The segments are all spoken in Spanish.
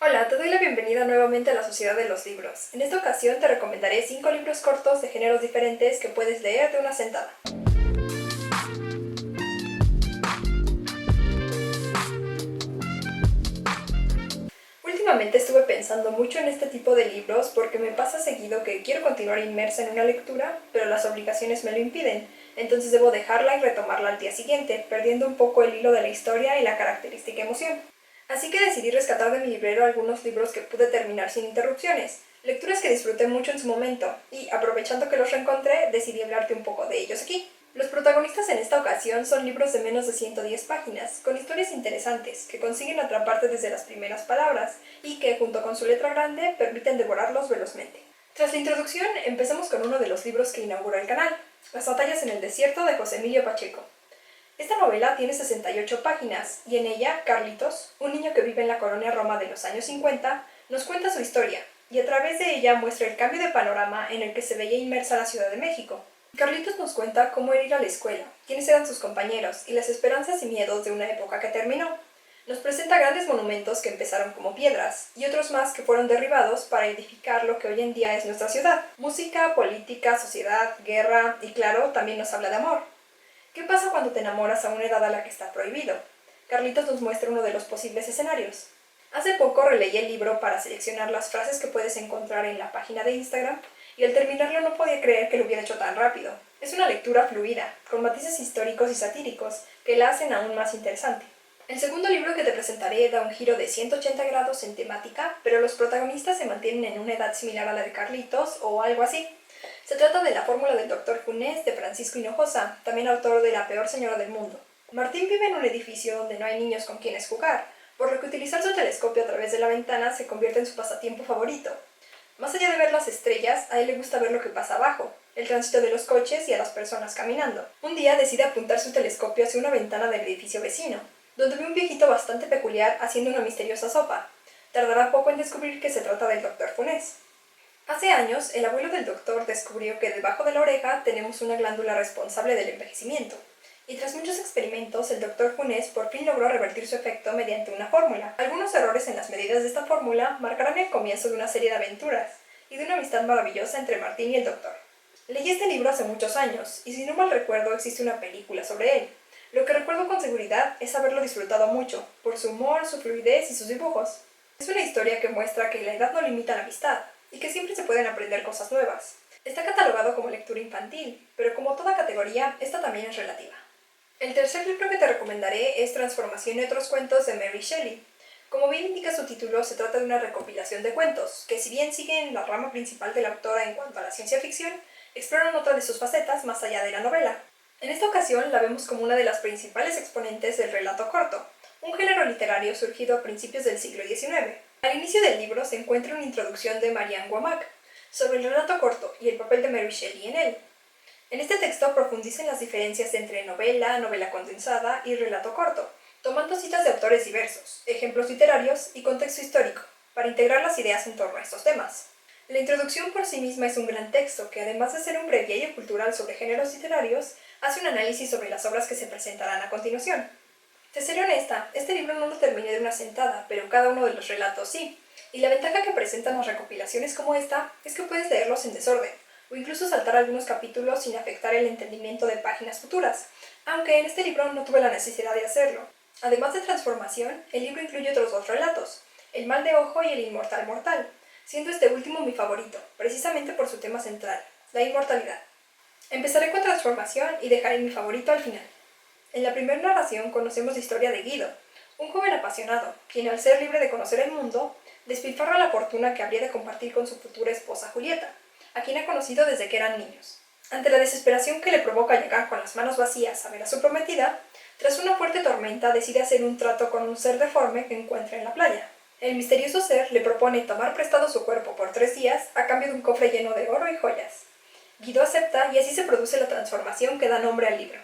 Hola, te doy la bienvenida nuevamente a la Sociedad de los Libros. En esta ocasión te recomendaré 5 libros cortos de géneros diferentes que puedes leer de una sentada. Últimamente estuve pensando mucho en este tipo de libros porque me pasa seguido que quiero continuar inmersa en una lectura, pero las obligaciones me lo impiden, entonces debo dejarla y retomarla al día siguiente, perdiendo un poco el hilo de la historia y la característica emoción. Así que decidí rescatar de mi librero algunos libros que pude terminar sin interrupciones, lecturas que disfruté mucho en su momento, y aprovechando que los reencontré, decidí hablarte un poco de ellos aquí. Los protagonistas en esta ocasión son libros de menos de 110 páginas, con historias interesantes, que consiguen atraparte desde las primeras palabras, y que, junto con su letra grande, permiten devorarlos velozmente. Tras la introducción, empecemos con uno de los libros que inaugura el canal, Las batallas en el desierto de José Emilio Pacheco. Esta novela tiene 68 páginas, y en ella, Carlitos, un niño que vive en la colonia Roma de los años 50, nos cuenta su historia, y a través de ella muestra el cambio de panorama en el que se veía inmersa la Ciudad de México. Carlitos nos cuenta cómo era ir a la escuela, quiénes eran sus compañeros y las esperanzas y miedos de una época que terminó. Nos presenta grandes monumentos que empezaron como piedras y otros más que fueron derribados para edificar lo que hoy en día es nuestra ciudad. Música, política, sociedad, guerra y claro, también nos habla de amor. ¿Qué pasa cuando te enamoras a una edad a la que está prohibido? Carlitos nos muestra uno de los posibles escenarios. Hace poco releí el libro para seleccionar las frases que puedes encontrar en la página de Instagram y al terminarlo no podía creer que lo hubiera hecho tan rápido. Es una lectura fluida, con matices históricos y satíricos que la hacen aún más interesante. El segundo libro que te presentaré da un giro de 180 grados en temática, pero los protagonistas se mantienen en una edad similar a la de Carlitos o algo así. Se trata de La fórmula del Dr. Funes de Francisco Hinojosa, también autor de La peor señora del mundo. Martín vive en un edificio donde no hay niños con quienes jugar, por lo que utilizar su telescopio a través de la ventana se convierte en su pasatiempo favorito. Más allá de ver las estrellas, a él le gusta ver lo que pasa abajo, el tránsito de los coches y a las personas caminando. Un día decide apuntar su telescopio hacia una ventana del edificio vecino, donde ve un viejito bastante peculiar haciendo una misteriosa sopa. Tardará poco en descubrir que se trata del Dr. Funes. Hace años, el abuelo del doctor descubrió que debajo de la oreja tenemos una glándula responsable del envejecimiento, y tras muchos experimentos, el Dr. Funes por fin logró revertir su efecto mediante una fórmula. Algunos errores en las medidas de esta fórmula marcarán el comienzo de una serie de aventuras y de una amistad maravillosa entre Martín y el doctor. Leí este libro hace muchos años, y si no mal recuerdo existe una película sobre él. Lo que recuerdo con seguridad es haberlo disfrutado mucho, por su humor, su fluidez y sus dibujos. Es una historia que muestra que la edad no limita la amistad, y que siempre se pueden aprender cosas nuevas. Está catalogado como lectura infantil, pero como toda categoría, esta también es relativa. El tercer libro que te recomendaré es Transformación y otros cuentos de Mary Shelley. Como bien indica su título, se trata de una recopilación de cuentos, que si bien siguen la rama principal de la autora en cuanto a la ciencia ficción, exploran otra de sus facetas más allá de la novela. En esta ocasión la vemos como una de las principales exponentes del relato corto, un género literario surgido a principios del siglo XIX. Al inicio del libro se encuentra una introducción de Marianne Womack sobre el relato corto y el papel de Mary Shelley en él. En este texto profundiza en las diferencias entre novela, novela condensada y relato corto, tomando citas de autores diversos, ejemplos literarios y contexto histórico, para integrar las ideas en torno a estos temas. La introducción por sí misma es un gran texto que, además de ser un breviario cultural sobre géneros literarios, hace un análisis sobre las obras que se presentarán a continuación. Te seré honesta, este libro no lo terminé de una sentada, pero cada uno de los relatos sí, y la ventaja que presentan las recopilaciones como esta es que puedes leerlos en desorden, o incluso saltar algunos capítulos sin afectar el entendimiento de páginas futuras, aunque en este libro no tuve la necesidad de hacerlo. Además de Transformación, el libro incluye otros dos relatos, El mal de ojo y El inmortal mortal, siendo este último mi favorito, precisamente por su tema central, la inmortalidad. Empezaré con Transformación y dejaré mi favorito al final. En la primera narración conocemos la historia de Guido, un joven apasionado, quien al ser libre de conocer el mundo, despilfarra la fortuna que habría de compartir con su futura esposa Julieta, a quien ha conocido desde que eran niños. Ante la desesperación que le provoca llegar con las manos vacías a ver a su prometida, tras una fuerte tormenta decide hacer un trato con un ser deforme que encuentra en la playa. El misterioso ser le propone tomar prestado su cuerpo por 3 días a cambio de un cofre lleno de oro y joyas. Guido acepta y así se produce la transformación que da nombre al libro.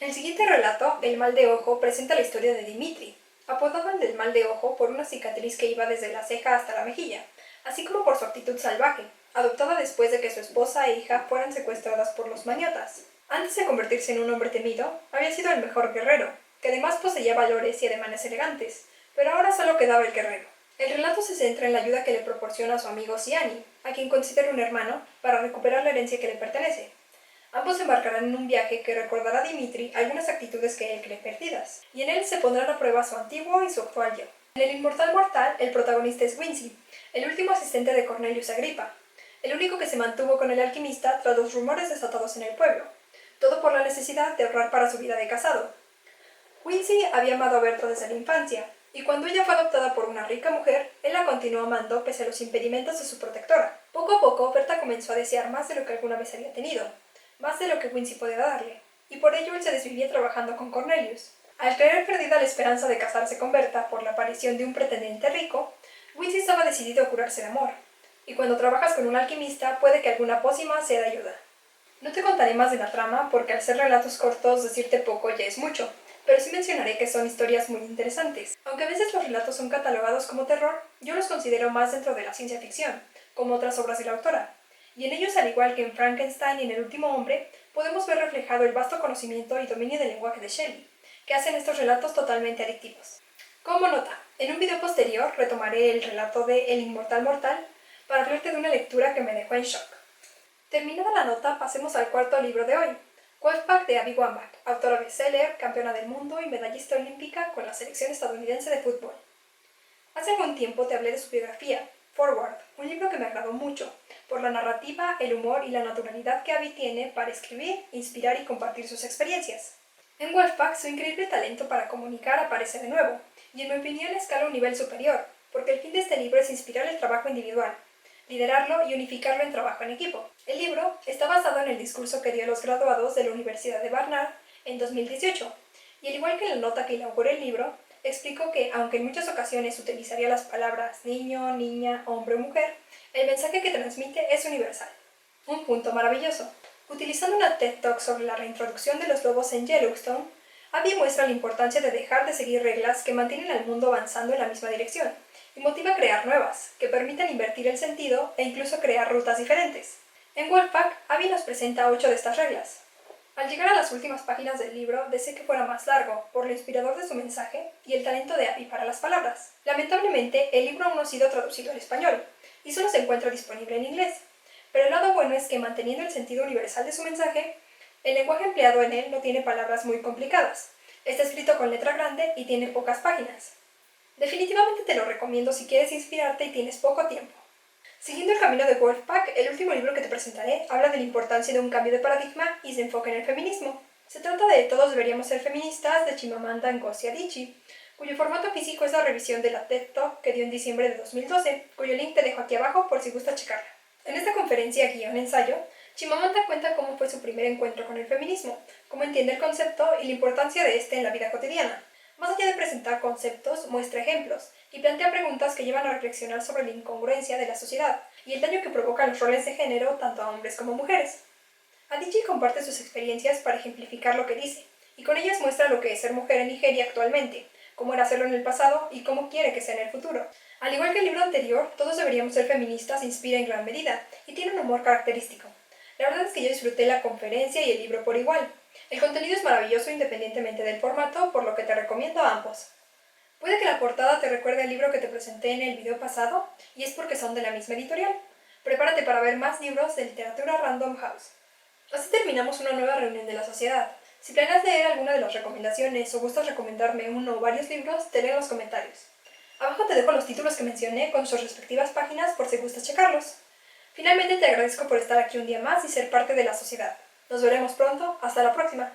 El siguiente relato, El mal de ojo, presenta la historia de Dimitri, apodado el del mal de ojo por una cicatriz que iba desde la ceja hasta la mejilla, así como por su actitud salvaje, adoptada después de que su esposa e hija fueran secuestradas por los mañotas. Antes de convertirse en un hombre temido, había sido el mejor guerrero, que además poseía valores y ademanes elegantes, pero ahora solo quedaba el guerrero. El relato se centra en la ayuda que le proporciona a su amigo Siani, a quien considera un hermano, para recuperar la herencia que le pertenece. Ambos embarcarán en un viaje que recordará a Dimitri algunas actitudes que él cree perdidas, y en él se pondrán a prueba su antiguo y su actual yo. En El Inmortal Mortal, el protagonista es Quincy, el último asistente de Cornelius Agrippa, el único que se mantuvo con el alquimista tras los rumores desatados en el pueblo, todo por la necesidad de ahorrar para su vida de casado. Quincy había amado a Berta desde la infancia, y cuando ella fue adoptada por una rica mujer, él la continuó amando pese a los impedimentos de su protectora. Poco a poco, Berta comenzó a desear más de lo que alguna vez había tenido, más de lo que Quincy podía darle, y por ello él se desvivía trabajando con Cornelius. Al creer perdida la esperanza de casarse con Berta por la aparición de un pretendiente rico, Quincy estaba decidido a curarse de amor, y cuando trabajas con un alquimista puede que alguna pócima sea de ayuda. No te contaré más de la trama porque al ser relatos cortos decirte poco ya es mucho, pero sí mencionaré que son historias muy interesantes. Aunque a veces los relatos son catalogados como terror, yo los considero más dentro de la ciencia ficción, como otras obras de la autora. Y en ellos, al igual que en Frankenstein y en El último hombre, podemos ver reflejado el vasto conocimiento y dominio del lenguaje de Shelley, que hacen estos relatos totalmente adictivos. Como nota, en un video posterior retomaré el relato de El Inmortal Mortal para hablarte de una lectura que me dejó en shock. Terminada la nota, pasemos al cuarto libro de hoy, Wolfpack de Abby Wambach, autora bestseller, campeona del mundo y medallista olímpica con la selección estadounidense de fútbol. Hace algún tiempo te hablé de su biografía, Forward, un libro que me agradó mucho, por la narrativa, el humor y la naturalidad que Abby tiene para escribir, inspirar y compartir sus experiencias. En Wolfpack, su increíble talento para comunicar aparece de nuevo, y en mi opinión escala a un nivel superior, porque el fin de este libro es inspirar el trabajo individual, liderarlo y unificarlo en trabajo en equipo. El libro está basado en el discurso que dio a los graduados de la Universidad de Barnard en 2018, y al igual que en la nota que inauguró el libro, explicó que, aunque en muchas ocasiones utilizaría las palabras niño, niña, hombre o mujer, el mensaje que transmite es universal. Un punto maravilloso. Utilizando una TED Talk sobre la reintroducción de los lobos en Yellowstone, Abby muestra la importancia de dejar de seguir reglas que mantienen al mundo avanzando en la misma dirección, y motiva a crear nuevas, que permitan invertir el sentido e incluso crear rutas diferentes. En Wolfpack, Abby nos presenta 8 de estas reglas. Al llegar a las últimas páginas del libro, deseé que fuera más largo, por lo inspirador de su mensaje y el talento de Abby para las palabras. Lamentablemente, el libro aún no ha sido traducido al español, y solo se encuentra disponible en inglés. Pero el lado bueno es que, manteniendo el sentido universal de su mensaje, el lenguaje empleado en él no tiene palabras muy complicadas. Está escrito con letra grande y tiene pocas páginas. Definitivamente te lo recomiendo si quieres inspirarte y tienes poco tiempo. Siguiendo el camino de Wolfpack, el último libro que te presentaré habla de la importancia de un cambio de paradigma y se enfoca en el feminismo. Se trata de Todos deberíamos ser feministas de Chimamanda Ngozi Adichie, cuyo formato físico es la revisión de la TED Talk que dio en diciembre de 2012, cuyo link te dejo aquí abajo por si gusta checarla. En esta conferencia-ensayo, Chimamanda cuenta cómo fue su primer encuentro con el feminismo, cómo entiende el concepto y la importancia de este en la vida cotidiana. Más allá de presentar conceptos, muestra ejemplos y plantea preguntas que llevan a reflexionar sobre la incongruencia de la sociedad y el daño que provocan los roles de género tanto a hombres como a mujeres. Adichie comparte sus experiencias para ejemplificar lo que dice, y con ellas muestra lo que es ser mujer en Nigeria actualmente, cómo era hacerlo en el pasado y cómo quiere que sea en el futuro. Al igual que el libro anterior, Todos deberíamos ser feministas inspira en gran medida y tiene un humor característico. La verdad es que yo disfruté la conferencia y el libro por igual. El contenido es maravilloso independientemente del formato, por lo que te recomiendo a ambos. Puede que la portada te recuerde al libro que te presenté en el video pasado, y es porque son de la misma editorial. Prepárate para ver más libros de literatura Random House. Así terminamos una nueva reunión de la sociedad. Si planeas leer alguna de las recomendaciones o gustas recomendarme uno o varios libros, te leo en los comentarios. Abajo te dejo los títulos que mencioné con sus respectivas páginas por si gustas checarlos. Finalmente te agradezco por estar aquí un día más y ser parte de la sociedad. Nos veremos pronto. Hasta la próxima.